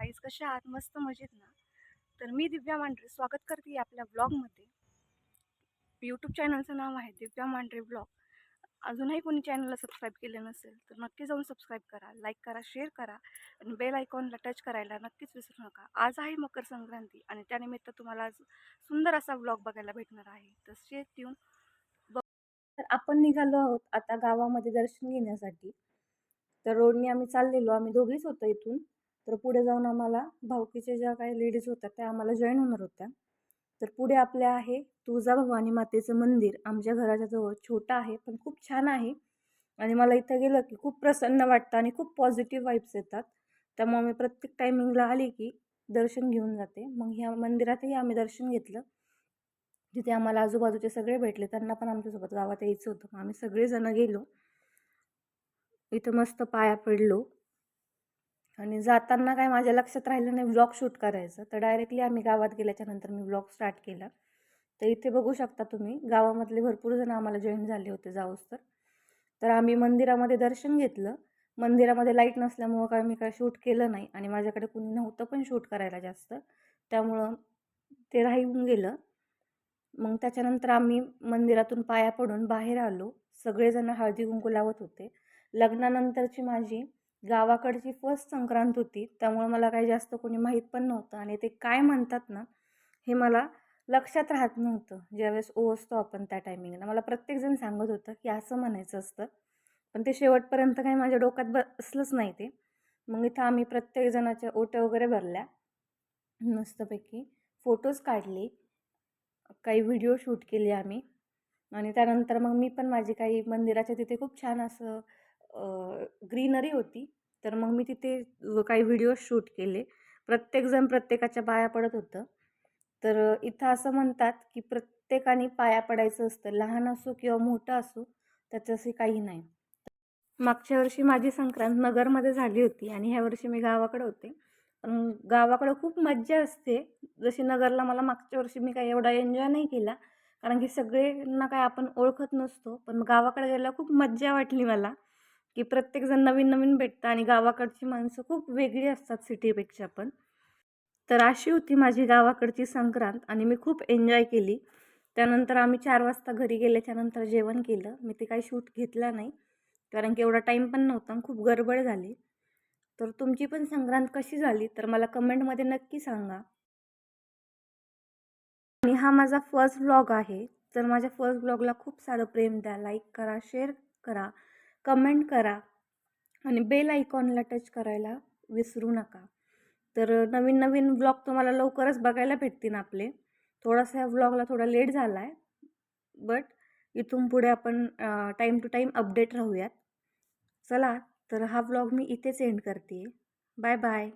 Guys, कशा आहात? मस्त मजेत ना? तर मी दिव्या मांढरे स्वागत करते आपल्या ब्लॉगमध्ये. यूट्यूब चॅनलचं नाव आहे दिव्या मांढरे ब्लॉग. अजूनही कोणी चॅनलला सबस्क्राईब केलं नसेल तर नक्की जाऊन सबस्क्राईब करा, लाईक करा, शेअर करा आणि बेल आयकॉनला टच करायला नक्कीच विसरू नका. आज आहे मकर संक्रांती आणि त्यानिमित्त तुम्हाला आज सुंदर असा ब्लॉग बघायला भेटणार आहे. तर स्टे ट्यून. तर आपण निघालो आहोत आता गावामध्ये दर्शन घेण्यासाठी. तर रोडने आम्ही चाललेलो, आम्ही दोघीच होतो इथून. तर पुढे जाऊन आम्हाला भाऊकीच्या ज्या काही लेडीज होत्या त्या आम्हाला जॉईन होणार होत्या. तर पुढे आपल्या आहे तुळजाभवानी मातेचं मंदिर. आमच्या घराच्या जवळ छोटं आहे पण खूप छान आहे आणि मला इथं गेलं की खूप प्रसन्न वाटतं आणि खूप पॉझिटिव्ह वाईब्स येतात. त्यामुळे मी प्रत्येक टायमिंगला आली की दर्शन घेऊन जाते. मग ह्या मंदिरातही आम्ही दर्शन घेतलं. तिथे आम्हाला आजूबाजूचे सगळे भेटले, त्यांना पण आमच्यासोबत गावात यायचं होतं. मग आम्ही सगळेजण गेलो. इथं मस्त पाया पडलो आणि जाताना काय माझ्या लक्षात राहिलं नाही व्लॉग शूट करायचं. तर डायरेक्टली आम्ही गावात गेल्याच्यानंतर मी व्लॉग स्टार्ट केला. तर इथे बघू शकता तुम्ही, गावामधले भरपूर जण आम्हाला जॉईन झाले होते जाऊस तर. तर आम्ही मंदिरामध्ये दर्शन घेतलं. मंदिरामध्ये लाईट नसल्यामुळं काय मी काय शूट केलं नाही आणि माझ्याकडे कुणी नव्हतं पण शूट करायला जास्त. त्यामुळं ते राहून गेलं. मग त्याच्यानंतर आम्ही मंदिरातून पाया पडून बाहेर आलो. सगळेजण हळदी कुंकू लावत होते. लग्नानंतरची माझी गावाकडची फर्स्ट संक्रांत होती. त्यामुळे मला काही जास्त कोणी माहीत पण नव्हतं आणि ते काय म्हणतात ना, हे मला लक्षात राहत नव्हतं. ज्यावेळेस ओवाळतो आपण त्या टायमिंगला मला प्रत्येकजण सांगत होतं की असं म्हणायचं असतं. पण ते शेवटपर्यंत काही माझ्या डोक्यात बसलंच नाही ते. मग इथं आम्ही प्रत्येकजणाच्या ओट्या वगैरे भरल्या. मस्तपैकी फोटोज काढले. काही व्हिडिओ शूट केले आम्ही आणि त्यानंतर मग मी पण माझी काही मंदिराच्या तिथे खूप छान असं ग्रीनरी होती. तर मग मी तिथे काही व्हिडिओ शूट केले. प्रत्येकजण प्रत्येकाच्या पाया पडत होतं. तर इथं असं म्हणतात की प्रत्येकाने पाया पडायचं असतं, लहान असो किंवा मोठं असो, त्याचं असं काही नाही. मागच्या वर्षी माझी संक्रांत नगरमध्ये झाली होती आणि ह्या वर्षी मी गावाकडे होते. पण गावाकडं खूप मज्जा असते. जशी नगरला मला मागच्या वर्षी मी काही एवढा एन्जॉय नाही केला, कारण की सगळ्यांना काय आपण ओळखत नसतो. पण गावाकडे गेल्यावर खूप मज्जा वाटली मला, की प्रत्येकजण नवीन नवीन भेटतं आणि गावाकडची माणसं खूप वेगळी असतात सिटीपेक्षा पण. तर अशी होती माझी गावाकडची संक्रांत आणि मी खूप एन्जॉय केली. त्यानंतर आम्ही 4 वाजता घरी गेल्याच्यानंतर जेवण केलं. मी ते काही शूट घेतला नाही, कारण की एवढा टाईम पण नव्हता आणि खूप गडबड झाली. तर तुमची पण संक्रांत कशी झाली तर मला कमेंटमध्ये नक्की सांगा. आणि हा माझा फर्स्ट व्लॉग आहे. तर माझ्या फर्स्ट व्लॉगला खूप सारं प्रेम द्या. लाईक करा, शेअर करा, कमेंट करा आणि बेल आयकॉनला टच करायला विसरू नका. तर नवीन नवीन व्लॉग तुम्हाला लवकरच बघायला भेटतील आपले. थोडासा ह्या व्लॉगला थोडा लेट झाला आहे, बट इथून पुढे आपण टाईम टू टाईम अपडेट राहूयात. चला, तर हा व्लॉग मी इथेच एंड करते. Bye bye.